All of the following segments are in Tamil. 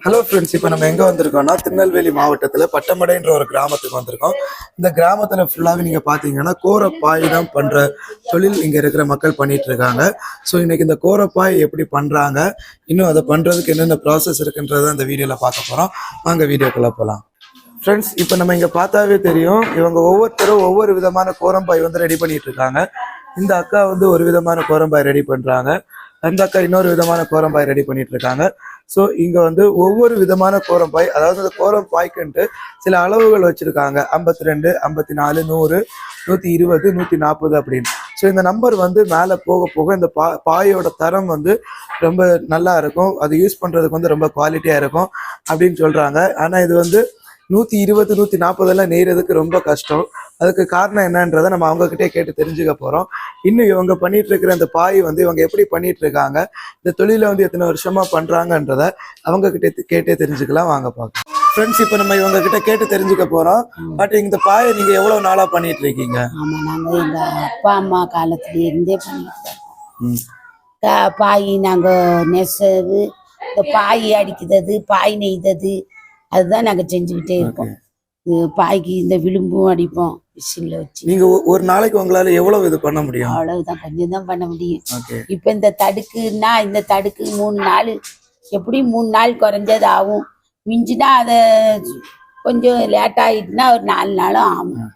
ஹலோ ஃப்ரெண்ட்ஸ், இப்போ நம்ம எங்கே வந்திருக்கோம்னா திருநெல்வேலி மாவட்டத்தில் பட்டமடைன்ற ஒரு கிராமத்துக்கு வந்திருக்கோம். இந்த கிராமத்தில் ஃபுல்லாகவே நீங்கள் பார்த்தீங்கன்னா கோரப்பாய் தான் பண்ணுற தொழில் இங்கே இருக்கிற மக்கள் பண்ணிட்டு இருக்காங்க. ஸோ இன்னைக்கு இந்த கோரப்பாய் எப்படி பண்ணுறாங்க, இன்னும் அதை பண்ணுறதுக்கு என்னென்ன ப்ராசஸ் இருக்குன்றதை அந்த வீடியோவில் பார்க்க போகிறோம். வாங்க வீடியோக்குள்ளே போகலாம். ஃப்ரெண்ட்ஸ், இப்போ நம்ம இங்கே பார்த்தாவே தெரியும், இவங்க ஒவ்வொருத்தரும் ஒவ்வொரு விதமான கோரம்பாய் வந்து ரெடி பண்ணிட்டு இருக்காங்க. இந்த அக்கா வந்து ஒரு விதமான கோரம்பாய் ரெடி பண்ணுறாங்க, அந்த அக்கா இன்னொரு விதமான கோரம்பாய் ரெடி பண்ணிட்டு இருக்காங்க. ஸோ இங்கே வந்து ஒவ்வொரு விதமான கோரம்பாய், அதாவது அந்த கோரம்பாய்க்குன்ட்டு சில அளவுகள் வச்சுருக்காங்க. 52, 54, 100, 120, 140 அப்படின்னு. ஸோ இந்த நம்பர் வந்து மேலே போக போக இந்த பாயோட தரம் வந்து ரொம்ப நல்லா இருக்கும், அது யூஸ் பண்ணுறதுக்கு வந்து ரொம்ப குவாலிட்டியாக இருக்கும் அப்படின்னு சொல்கிறாங்க. ஆனால் இது வந்து 120, 140 நெய்யறதுக்கு ரொம்ப கஷ்டம். அதுக்கு காரணம் என்னன்றதை நம்ம அவங்ககிட்டே கேட்டு தெரிஞ்சுக்க போகிறோம். இன்னும் இவங்க பண்ணிட்டு இருக்கிற அந்த பாய் வந்து இவங்க எப்படி பண்ணிட்டு இருக்காங்க, இந்த தொழிலை வந்து எத்தனை வருஷமா பண்றாங்கன்றத அவங்க கிட்டே கேட்டே தெரிஞ்சுக்கலாம். வாங்க பார்க்கலாம். ஃப்ரெண்ட்ஸ், இப்போ நம்ம இவங்க கிட்ட கேட்டு தெரிஞ்சுக்க போறோம். பட் இந்த பாயை நீங்க எவ்வளவு நாளா பண்ணிட்டு இருக்கீங்க? ஆமா, நாங்க எங்க அப்பா அம்மா காலத்துல இருந்தே பண்ணிட்டு இருக்கோம். பாய் நாங்க நெசவு, இந்த பாய் அடிக்கிறது, பாய் நெய்தது, அதுதான் நாங்க செஞ்சுக்கிட்டே இருக்கோம். பாய்க்கு இந்த விளிம்பும் அடிப்போம் மிஷின்ல வச்சு. நீங்க ஒரு நாளைக்கு உங்களால எவ்வளவு இது பண்ண முடியும்? அவ்வளவுதான், கொஞ்சம் தான் பண்ண முடியும். இப்ப இந்த தடுக்குன்னா இந்த தடுக்கு 3 நாள், எப்படி 3 நாள் குறைஞ்சது ஆகும். மிஞ்சினா அதை கொஞ்சம் லேட் ஆயிட்டுனா ஒரு 4 நாளும் ஆகும்.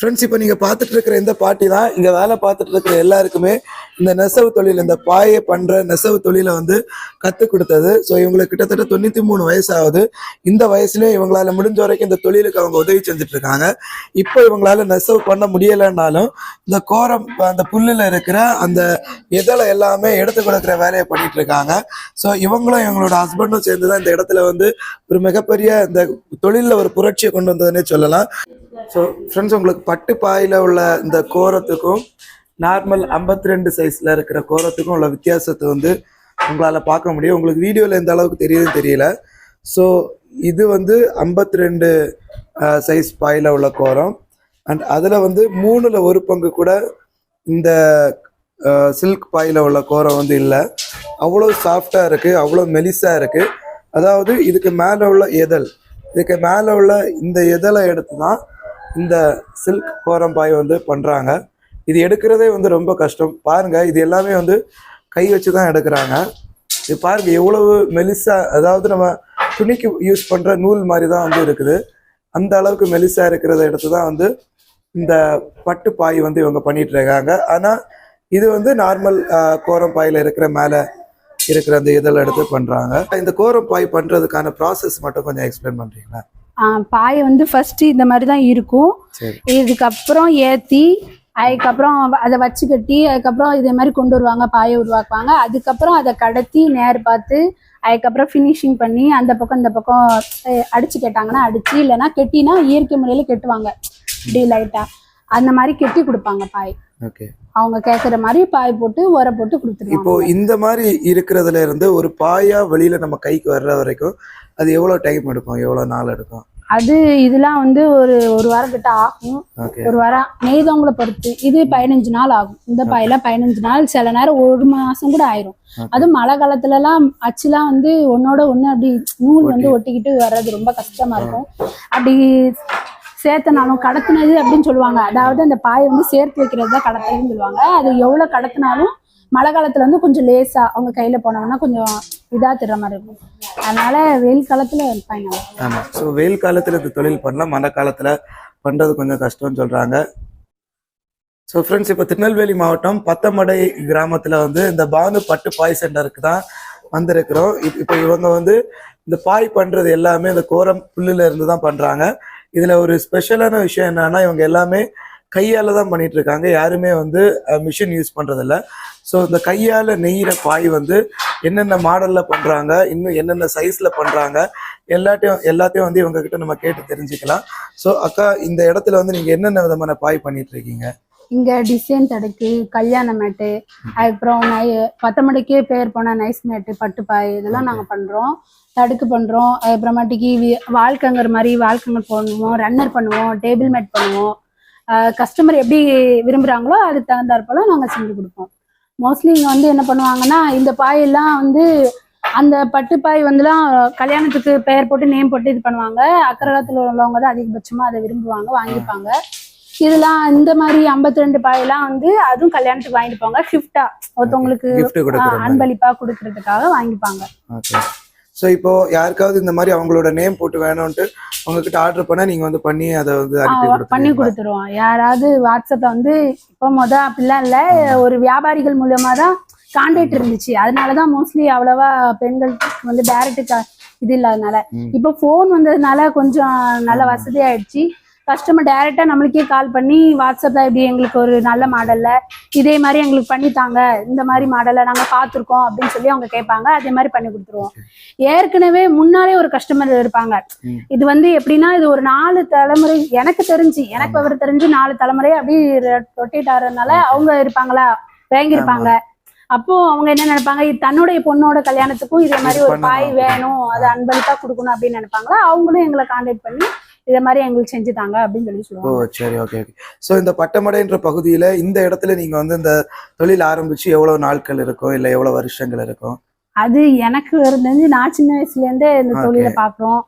ஃப்ரெண்ட்ஸ், இப்போ நீங்கள் பார்த்துட்டு இருக்கிற இந்த பாட்டி தான் இங்கே வேலை பார்த்துட்டு இருக்கிற எல்லாருக்குமே இந்த நெசவு தொழில், இந்த பாயை பண்ணுற நெசவு தொழிலை வந்து கற்றுக் கொடுத்தது. ஸோ இவங்களுக்கு கிட்டத்தட்ட 93 வயசு ஆகுது. இந்த வயசுலேயே இவங்களால முடிஞ்ச வரைக்கும் இந்த தொழிலுக்கு அவங்க உதவி செஞ்சுட்டு இருக்காங்க. இப்போ இவங்களால நெசவு பண்ண முடியலைன்னாலும் இந்த கோரம், அந்த புல்லில் இருக்கிற அந்த இதழை எல்லாமே எடுத்து கொடுக்குற வேலையை பண்ணிட்டு இருக்காங்க. ஸோ இவங்களும் இவங்களோட ஹஸ்பண்டும் சேர்ந்து தான் இந்த இடத்துல வந்து ஒரு மிகப்பெரிய இந்த தொழிலில் ஒரு புரட்சியை கொண்டு வந்ததுன்னே சொல்லலாம். ஸோ ஃப்ரெண்ட்ஸ், உங்களுக்கு பட்டு பாயில் உள்ள இந்த கோரத்துக்கும் நார்மல் 52 சைஸில் இருக்கிற கோரத்துக்கும் உள்ள வித்தியாசத்தை வந்து உங்களால் பார்க்க முடியும். உங்களுக்கு வீடியோவில் எந்த அளவுக்கு தெரியுதுன்னு தெரியல. ஸோ இது வந்து 52 சைஸ் பாயில் உள்ள கோரம். அண்ட் அதில் வந்து 3ல் 1 பங்கு கூட இந்த சில்க் பாயில் உள்ள கோரம் வந்து இல்லை. அவ்வளோ சாஃப்டாக இருக்குது, அவ்வளோ மெலிசாக இருக்குது. அதாவது இதுக்கு மேலே உள்ள எதழ், இதுக்கு மேலே உள்ள இந்த எதழை எடுத்து தான் இந்த சில்க் கோரம்பாய் வந்து பண்ணுறாங்க. இது எடுக்கிறதே வந்து ரொம்ப கஷ்டம். பாருங்கள், இது எல்லாமே வந்து கை வச்சு தான் எடுக்கிறாங்க. இது பாருங்க எவ்வளவு மெலிசா, அதாவது நம்ம துணிக்கு யூஸ் பண்ற நூல் மாதிரி தான் வந்து இருக்குது. அந்த அளவுக்கு மெலிசா இருக்கிறத எடுத்து தான் வந்து இந்த பட்டு பாய் வந்து இவங்க பண்ணிட்டு இருக்காங்க. ஆனா இது வந்து நார்மல் கோரம் பாயில இருக்கிற மேல இருக்கிற அந்த இதெல்லாம் எடுத்து பண்றாங்க. இந்த கோரம் பாய் பண்றதுக்கான ப்ராசஸ் மட்டும் கொஞ்சம் எக்ஸ்பிளைன் பண்றீங்களா? பாயை வந்து ஃபர்ஸ்ட் இந்த மாதிரி தான் இருக்கும். சரி. இதுக்கப்புறம் ஏற்றி அதுக்கப்புறம் அதை வச்சு கட்டி அதுக்கப்புறம் இதே மாதிரி கொண்டு வருவாங்க, பாயை உருவாக்குவாங்க. அதுக்கப்புறம் அதை கடத்தி நேர் பார்த்து அதுக்கப்புறம் ஃபினிஷிங் பண்ணி அந்த பக்கம் இந்த பக்கம் அடிச்சு கேட்டாங்கன்னா அடிச்சு, இல்லைன்னா கெட்டினா இயற்கை முறையில் கெட்டுவாங்க இப்படி லைட்டா, அந்த மாதிரி கெட்டி கொடுப்பாங்க பாய். ஓகே. அவங்க கேட்குற மாதிரி பாய் போட்டு உர போட்டு கொடுத்துருவாங்க. இப்போ இந்த மாதிரி இருக்கிறதுல இருந்து ஒரு பாயா வெளியில நம்ம கைக்கு வர்ற வரைக்கும் அது எவ்வளவு டைம் எடுக்கும், எவ்வளவு நாள் எடுக்கும்? அது இதெல்லாம் வந்து ஒரு வாரம் கிட்ட ஆகும். ஒரு வாரம் நெய்தவங்களை பொறுத்து இது 15 நாள் ஆகும். இந்த பாயில 15 நாள், சில நேரம் 1 மாசம் கூட ஆயிரும். அதுவும் மழை காலத்துல எல்லாம் அச்சுலாம் வந்து ஒன்னோட ஒண்ணு அப்படி நூல் வந்து ஒட்டிக்கிட்டு வர்றது ரொம்ப கஷ்டமா இருக்கும். அப்படி சேர்த்தனாலும் கடத்துனது அப்படின்னு சொல்லுவாங்க. அதாவது அந்த பாயை வந்து சேர்த்து வைக்கிறது தான் கடத்துறதுன்னு சொல்லுவாங்க. அது எவ்வளவு கடத்தினாலும் மழை காலத்துல வந்து கொஞ்சம் லேசா அவங்க கையில போனாங்கன்னா கொஞ்சம் இதா திற மாதிரி இருக்கும். அதனால வெயில் காலத்துல வைப்பாங்க. ஆமா. ஸோ வெயில் காலத்துல இந்த தொழில் பண்ணலாம், மழை காலத்துல பண்றது கொஞ்சம் கஷ்டம்னு சொல்றாங்க. ஸோ ஃப்ரெண்ட்ஸ், இப்போ திருநெல்வேலி மாவட்டம் பத்தமடை கிராமத்துல வந்து இந்த பானு பட்டு பாய் சென்டருக்கு தான் வந்திருக்கிறோம். இப்போ இவங்க வந்து இந்த பாய் பண்றது எல்லாமே இந்த கோரம் புல்லுல இருந்து தான் பண்றாங்க. இதுல ஒரு ஸ்பெஷலான விஷயம் என்னன்னா, இவங்க எல்லாமே கையால தான் பண்ணிட்டு இருக்காங்க. யாருமே வந்து மிஷின் யூஸ் பண்றது இல்லை. ஸோ இந்த கையால நெய்கிற பாய் வந்து என்னென்ன மாடல்ல பண்றாங்க, இன்னும் என்னென்ன சைஸ்ல பண்றாங்க, எல்லாத்தையும் வந்து இவங்க கிட்ட நம்ம கேட்டு தெரிஞ்சுக்கலாம். ஸோ அக்கா, இந்த இடத்துல வந்து நீங்க என்னென்ன விதமான பாய் பண்ணிட்டு இருக்கீங்க? இங்க டிசைன் தடுக்கு, கல்யாண மேட்டு, அதுக்கப்புறம் பத்தமடைக்கே பேர் போன நைஸ் மேட்டு, பட்டு பாய், இதெல்லாம் நாங்க பண்றோம். தடுக்கு பண்றோம். அதுக்கப்புறமாட்டிக்கு வால்கங்கர் மாதிரி வால்கங்கர் பண்ணுவோம், ரன்னர் பண்ணுவோம், டேபிள் மேட் பண்ணுவோம். கஸ்டமர் எப்படி விரும்புறாங்களோ அதுக்கு தகுந்தாற்போல நாங்க செஞ்சு கொடுப்போம். மோஸ்ட்லி இங்க வந்து என்ன பண்ணுவாங்கன்னா, இந்த பாயெல்லாம் வந்து அந்த பட்டு பாய் வந்துலாம் கல்யாணத்துக்கு பெயர் போட்டு நேம் போட்டு இது பண்ணுவாங்க. அக்கரகத்துல உள்ளவங்க தான் அதிகபட்சமா அதை விரும்புவாங்க, வாங்கிப்பாங்க. இதெல்லாம் இந்த மாதிரி 52 பாயெல்லாம் வந்து அதுவும் கல்யாணத்துக்கு வாங்கிட்டு போவாங்க. கிஃப்டா ஒருத்தவங்களுக்கு அன்பளிப்பா கொடுக்கறதுக்காக வாங்கிப்பாங்க. ஸோ இப்போ யாருக்காவது இந்த மாதிரி அவங்களோட நேம் போட்டு வேணும்ட்டு உங்ககிட்ட ஆர்டர் பண்ணா நீங்க வந்து பண்ணி அதை வந்து பண்ணி கொடுத்துருவோம். யாராவது வாட்ஸ்அப்ல வந்து இப்போ அப்படிலாம் இல்லை, ஒரு வியாபாரிகள் மூலமா தான் கான்டாக்ட் இருந்துச்சு. அதனாலதான் மோஸ்ட்லி அவ்வளவா பெண்களுக்கு வந்து டைரக்ட் இது இல்லாதனால. இப்போ போன் வந்ததுனால கொஞ்சம் நல்ல வசதி ஆயிடுச்சு. கஸ்டமர் டைரக்டா நம்மளுக்கே கால் பண்ணி வாட்ஸ்அப்ல இப்படி எங்களுக்கு ஒரு நல்ல மாடல்ல இதே மாதிரி எங்களுக்கு பண்ணித்தாங்க, இந்த மாதிரி மாடல்ல நாங்க பார்த்துருக்கோம் அப்படின்னு சொல்லி அவங்க கேட்பாங்க. அதே மாதிரி பண்ணி கொடுத்துருவோம். ஏற்கனவே முன்னாலே ஒரு கஸ்டமர் இருப்பாங்க. இது வந்து எப்படின்னா, இது ஒரு 4 தலைமுறை எனக்கு விவரம் தெரிஞ்சு 4 தலைமுறை அப்படி ரொட்டேட் ஆகுறதுனால அவங்க இருப்பாங்களா, வாங்கியிருப்பாங்க. அப்போ அவங்க என்ன நினைப்பாங்க, தன்னுடைய பொண்ணோட கல்யாணத்துக்கும் இதே மாதிரி ஒரு பாய் வேணும், அதை அன்பளிப்பா கொடுக்கணும் அப்படின்னு நினைப்பாங்களா. அவங்களும் எங்களை கான்டாக்ட் பண்ணி இதே மாதிரி எங்களுக்கு செஞ்சுட்டாங்க அப்படின்னு சொல்லி சொல்லுவாங்க. ஓ சரி, ஓகே. ஸோ இந்த பட்டமடைன்ற பகுதியில இந்த இடத்துல நீங்க வந்து இந்த தொழில் ஆரம்பிச்சு எவ்வளவு நாட்கள் இருக்கும், இல்ல எவ்வளவு வருஷங்கள் இருக்கும்? அது எனக்கு தெரிஞ்சு நான் சின்ன வயசுல இருந்தே இந்த தொழிலை பாக்குறோம்.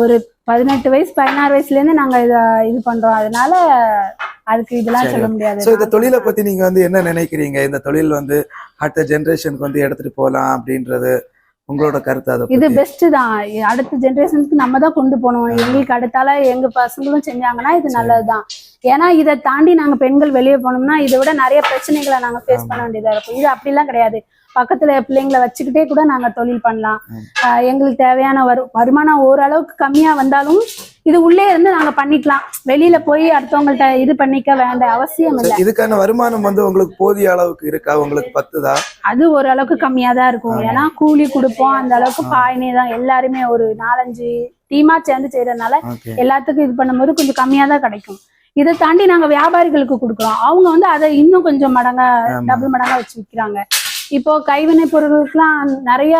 ஒரு 18 வயசு 16 வயசுல இருந்து நாங்க இது பண்றோம். அதனால அதுக்கு இதெல்லாம் சொல்ல முடியாது. இந்த தொழிலை பத்தி நீங்க வந்து என்ன நினைக்கிறீங்க? இந்த தொழில் வந்து அடுத்த ஜெனரேஷனுக்கு வந்து எடுத்துட்டு போகலாம் அப்படின்றது உங்களோட கருத்து? இது பெஸ்ட் தான். அடுத்த ஜெனரேஷனுக்கு நம்ம தான் கொண்டு போகணும். எங்களுக்கு அடுத்தால எங்க பசங்களும் செஞ்சாங்கன்னா இது நல்லதுதான். ஏன்னா இதை தாண்டி நாங்க பெண்கள் வெளியே போனோம்னா இதை விட நிறைய பிரச்சனைகளை நாங்க ஃபேஸ் பண்ண வேண்டியதா இருக்கும். இது அப்படிலாம் கிடையாது. பக்கத்துல பிள்ளைங்களை வச்சுக்கிட்டே கூட நாங்க தொழில் பண்ணலாம். எங்களுக்கு தேவையான வருமானம் ஓரளவுக்கு கம்மியா வந்தாலும் இது உள்ளே இருந்து நாங்க பண்ணிக்கலாம். வெளியில போய் அடுத்தவங்கள்ட்ட இது பண்ணிக்க வேண்டிய அவசியம் இல்லை. இதுக்கான வருமானம் வந்து உங்களுக்கு போதிய அளவுக்கு இருக்கா? உங்களுக்கு பத்துதா? அது ஓரளவுக்கு கம்மியா தான் இருக்கும். ஏன்னா கூலி கொடுப்போம், அந்த அளவுக்கு பாயினே தான். எல்லாருமே ஒரு 4-5 டீமா சேர்ந்து செய்யறதுனால எல்லாத்துக்கும் இது பண்ணும்போது கொஞ்சம் கம்மியா தான் கிடைக்கும். இதை தாண்டி நாங்க வியாபாரிகளுக்கு கொடுக்குறோம். அவங்க வந்து அதை இன்னும் கொஞ்சம் மடங்கா டபுள் மடங்கா வச்சு விற்கிறாங்க. இப்போ கைவினை பொருட்களுக்குலாம் நிறைய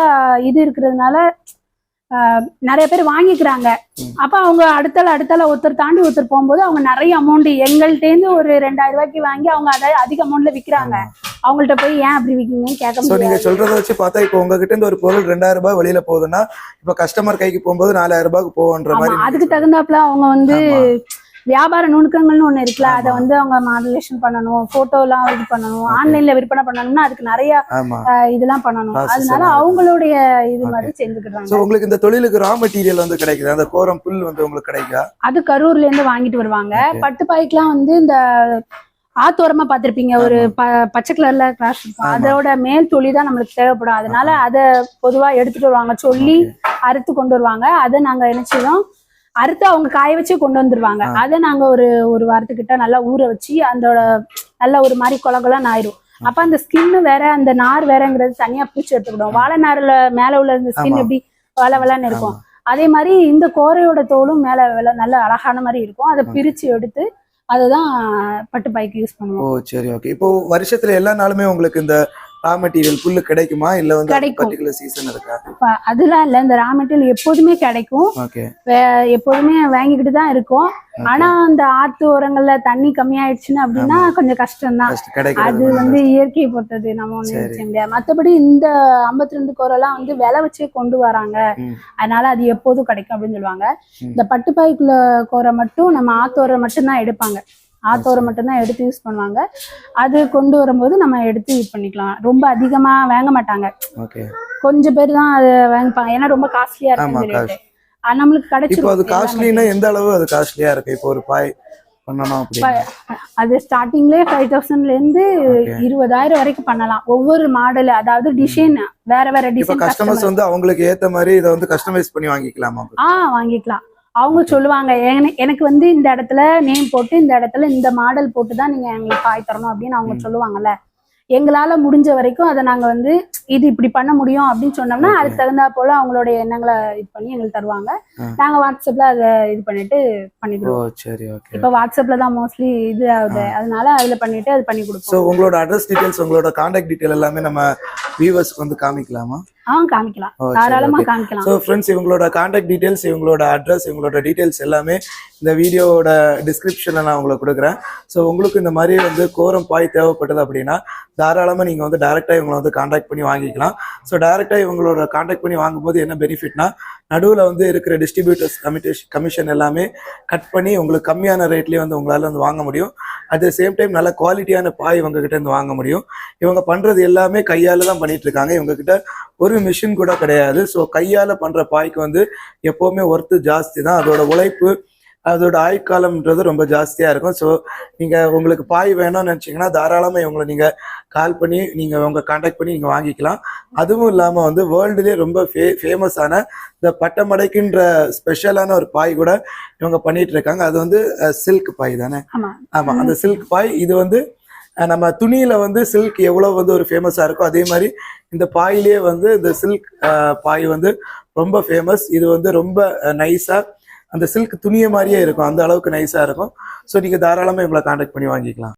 இது இருக்கிறதுனால நிறைய பேர் வாங்கிக்கிறாங்க. அப்ப அவங்க அடுத்தால ஒருத்தர் தாண்டி ஒருத்தர் போகும்போது அவங்க நிறைய அமௌண்ட் எங்கள்கிட்ட இருந்து ஒரு 2000 ரூபாய்க்கு வாங்கி அவங்க அதை அதிக அமௌண்ட்ல விற்கிறாங்க. அவங்கள்ட்ட போய் ஏன் அப்படி விற்கீங்கன்னு கேட்க முடியாது. நீங்க சொல்றத வச்சு பார்த்தா இப்போ உங்ககிட்ட இருந்து ஒரு பொருள் 2000 ரூபாய் வெளியில போகுதுன்னா இப்ப கஸ்டமர் கைக்கு போகும்போது 4000 ரூபாய்க்கு போகுன்ற மாதிரி அதுக்கு தகுந்தாப்புல அவங்க வந்து வியாபார நுணுக்கங்கள்னு ஒண்ணு இருக்குல்ல, அதை வந்து அவங்க மாடுலேஷன் பண்ணணும், போட்டோ எல்லாம் இது பண்ணணும், ஆன்லைன்ல விற்பனை பண்ணணும்னா அதுக்கு நிறைய ஆமா. இதெல்லாம் பண்ணணும். Process அதனால எல்லாம் அவங்களுடைய இது மாதிரி செஞ்சுக்கிட்டாங்க. சோ உங்களுக்கு இந்த தொழிலுக்கு ரா மெட்டீரியல் வந்து கிடைக்குது, அந்த கோரம் புல் வந்து உங்களுக்கு கிடைக்குதா? அது கரூர்ல இருந்து வாங்கிட்டு வருவாங்க. பட்டு பாய்க்கெல்லாம் வந்து இந்த ஆத்தோரமா பார்த்திருப்பீங்க, ஒரு பச்சை கலர்ல கிராஸ் இருக்கும், அதோட மேல் தொழி தான் நம்மளுக்கு தேவைப்படும். அதனால அதை பொதுவா எடுத்துட்டு வருவாங்க, சொல்லி அறுத்து கொண்டு வருவாங்க. அதை நாங்க என்ன செய்வோம், அறுத்து அவங்க காய வச்சு கொண்டு வந்துருவாங்க. அதை நாங்க ஒரு வாரத்துக்கிட்ட நல்லா ஊற வச்சு அதோட நல்ல ஒரு மாதிரி கொலகொலன்னு ஆயிரும். அப்ப அந்த ஸ்கின் வேற அந்த நார் வேறங்கிறது தனியா பிரிச்சு எடுத்துக்கிடும். வாழை நார்ல மேல உள்ள இந்த ஸ்கின் எப்படி வளன்னு இருக்கும், அதே மாதிரி இந்த கோரையோட தோலும் மேல நல்ல அழகான மாதிரி இருக்கும். அதை பிரிச்சு எடுத்து அதுதான் பட்டு பாய்க்கு யூஸ் பண்ணுவோம். ஓ சரி, ஓகே. இப்போ வருஷத்துல எல்லா நாளுமே உங்களுக்கு இந்த ரா மெட்டீரியல் புல்லு கிடைக்குமா, இல்ல வந்து கிடைக்கும். பர்టిక్యులர் சீசன் இருக்கா? அதெல்லாம் இல்ல, இந்த ரா மெட்டீரியல் எப்போதுமே கிடைக்கும். ஓகே. எப்போதுமே வாங்கிக்கிட்டு தான் இருக்கும். ஆனா அந்த ஆத்து ஓரங்கள்ல தண்ணி கம்மியாயிடுச்சுன்னு அப்படின்னா கொஞ்சம் கஷ்டம்தான். அது வந்து இயற்கையை பொறுத்தது, நம்ம ஒண்ணு நினைச்ச முடியாது. மத்தபடி இந்த 52 கோரெல்லாம் வந்து விலை வச்சே கொண்டு வராங்க, அதனால அது எப்போதும் கிடைக்கும் அப்படின்னு சொல்லுவாங்க. இந்த பட்டுப்பாய்க்குள்ள கோரை மட்டும் நம்ம ஆத்தோரை மட்டும்தான் எடுப்பாங்க, ஆத்தோரை மட்டும்தான் எடுத்து யூஸ் பண்ணுவாங்க. அது கொண்டு வரும்போது நம்ம எடுத்து யூஸ் பண்ணிக்கலாம். ரொம்ப அதிகமா வாங்க மாட்டாங்க, கொஞ்சம் பேர் தான் அது வாங்கிப்பாங்க, ஏன்னா ரொம்ப காஸ்ட்லியா இருக்கு. நம்மளுக்கு கிடைச்சிரும். அது காஸ்ட்லினா எந்த அளவு அது காஸ்ட்லியா இருக்கு? இப்போ ஒரு பாய் பண்ணணும் அப்படினா அது ஸ்டார்டிங்லயே 5000ல இருந்து 20000 வரைக்கும் பண்ணலாம். ஒவ்வொரு மாடல், அதாவது டிசைன் வேற வேற டிசைன். இப்போ கஸ்டமர்ஸ் வந்து அவங்களுக்கு ஏத்த மாதிரி இத வந்து கஸ்டமைஸ் பண்ணி வாங்கிக்கலாமா? வாங்கிக்கலாம். அவங்க சொல்லுவாங்க, எனக்கு வந்து இந்த இடத்துல நேம் போட்டு இந்த இடத்துல இந்த மாடல் போட்டு தான் நீங்க எங்களுக்கு பாய் தரணும் அப்படின்னு அவங்க சொல்லுவாங்கல்ல. எங்களால முடிஞ்ச வரைக்கும் அதை நாங்க வந்து இது இப்படி பண்ண முடியும் அப்படின்னு சொன்னோம்னா அதுக்கு தகுந்தா போல அவங்களுடைய எண்ணங்களை இது பண்ணி எங்களுக்கு தருவாங்க. நாங்க வாட்ஸ்அப்ல அதை இது பண்ணிட்டு பண்ணிடுவோம். இப்ப வாட்ஸ்அப்ல தான் மோஸ்ட்லி இது ஆகுது, அதனால அதுல பண்ணிட்டு அது பண்ணி கொடுப்போம். உங்களோட அட்ரஸ் டீடைல்ஸ், உங்களோட கான்டாக்ட் டீடைல் எல்லாமே நம்ம வியூவர்ஸ்க்கு வந்து காமிக்கலாமா? காமிக்கலாம், தாராளமா காமிக்கலாம். ஸோ ஃப்ரெண்ட்ஸ், இவங்களோட கான்டாக்ட் டீடைல்ஸ், இவங்களோட அட்ரஸ், இவங்களோட டீடைல்ஸ் எல்லாமே இந்த வீடியோவோட டிஸ்கிரிப்ஷனில் நான் உங்களுக்கு கொடுக்குறேன். ஸோ உங்களுக்கு இந்த மாதிரி வந்து கோரம் பாய் தேவைப்பட்டது அப்படின்னா தாராளமாக நீங்கள் வந்து டேரெக்டாக இவங்களை வந்து கான்டாக்ட் பண்ணி வாங்கிக்கலாம். ஸோ டேரெக்டாக இவங்களோட கான்டாக்ட் பண்ணி வாங்கும்போது என்ன பெனிஃபிட்னா, நடுவில் வந்து இருக்கிற டிஸ்ட்ரிபியூட்டர்ஸ் கமிஷன் எல்லாமே கட் பண்ணி உங்களுக்கு கம்மியான ரேட்லேயே வந்து உங்களால் வந்து வாங்க முடியும். அட் த சேம் டைம் நல்ல குவாலிட்டியான பாய் இவங்ககிட்ட இருந்து வாங்க முடியும். இவங்க பண்ணுறது எல்லாமே கையால் தான் பண்ணிட்டு இருக்காங்க, இவங்ககிட்ட ஒரு மிஷின் கூட கிடையாது. ஸோ கையால் பண்ணுற பாய்க்கு வந்து எப்போவுமே ஒர்த்து ஜாஸ்தி தான், அதோட உழைப்பு அதோட ஆயுட்காலம்ன்றது ரொம்ப ஜாஸ்தியாக இருக்கும். ஸோ நீங்கள் உங்களுக்கு பாய் வேணும்னு நினச்சிங்கன்னா தாராளமாக இவங்களை நீங்கள் கால் பண்ணி நீங்கள் உங்கள் கான்டாக்ட் பண்ணி நீங்கள் வாங்கிக்கலாம். அதுவும் இல்லாமல் வந்து வேர்ல்டுலேயே ரொம்ப ஃபேமஸான இந்த பட்டமடைக்குன்ற ஸ்பெஷலான ஒரு பாய் கூட இவங்க பண்ணிட்டு இருக்காங்க. அது வந்து சில்க் பாய் தானே? ஆமாம், அந்த சில்க் பாய். இது வந்து நம்ம துணியில வந்து சில்க் எவ்வளவு வந்து ஒரு ஃபேமஸா இருக்கோ அதே மாதிரி இந்த பாயிலே வந்து இந்த சில்க் பாய் வந்து ரொம்ப ஃபேமஸ். இது வந்து ரொம்ப நைஸா அந்த சில்க் துணியை மாதிரியே இருக்கும், அந்த அளவுக்கு நைஸா இருக்கும். ஸோ நீங்க தாராளமாக இவங்களை கான்டாக்ட் பண்ணி வாங்கிக்கலாம்.